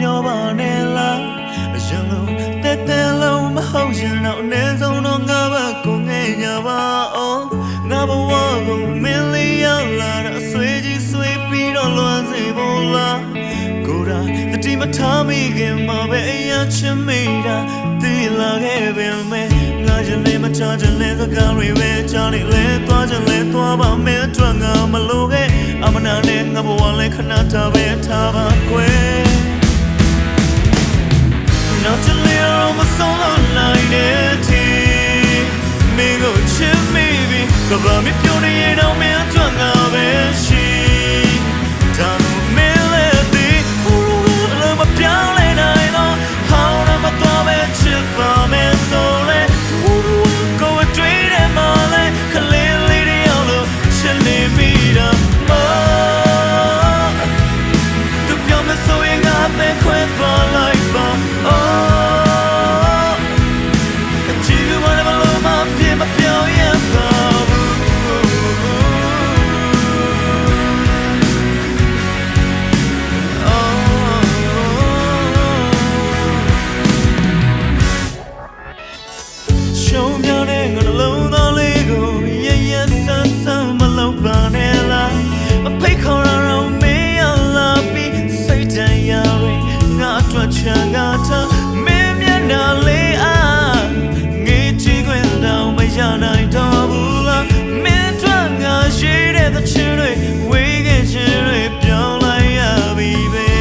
ပြောပါနဲ့လားအရင်လိုတဲ့လုံးမဟုတ်ရင်တော့အနည်းဆုံးတော့ငါဘက်ကိုငဲ့ညာပါအောင်ငါဘဝကိုမင်းလေးရောက်လာတော့ဆွေးကြီးဆွေးပြီးတော့လွမ်းစေဖို့လားကိုယ်တိုင်တတိမထားမိခင်မှာပဲအရာချင်မိတာသိလာခဲ့ပေမဲ့ငါချင်လေးမချချင်လေးစကားတွေပဲကြားနေလဲသွားချင်လဲသွားပါမယ်အတွက်ငါမလိုခဲ့အမနာနဲ့ငါဘဝလည်းခဏတာပဲထားပါကွယ်နောက်ချင်လေးတော့မဆုံးလို့နိုင်တဲ့ทีမင်းကိုချစ်မိပြီကဘာမပြောနေရတော့မင်းအတွက်ငါပဲရှိဒါလို့မင်းလည်းဒီဟိုလိုမပြောင်းလဲနိုင်တော့ဟောင်းတော့မတော်ပဲချစ်ပါမယ်ဆိုလဲကိုယ်တွေ့တယ်မလဲခလေးလေးတယောက်လို့ချစ်နေမိတာမသူပြောမဆိုရင်ငါပဲခွဲသွားလိုက်ပါချန်ကထားမင်းမျက်နှာလေးအားငေးကြည့်ခွင့်တော့မရနိုင်တော့ဘူးလားမင်းတို့ငါရှိတဲ့သချင်တွေဝေးခဲ့ခြင်းတွေပြောင်းလိုက်ရပြီပဲ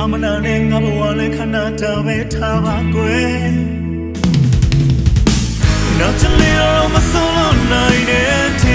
အမနာနဲ့ငါဘဝလည်းခဏတာပဲထားပါကွယ်နောက်ချင်လေးတော့မဆုံးလို့နိုင်တဲ့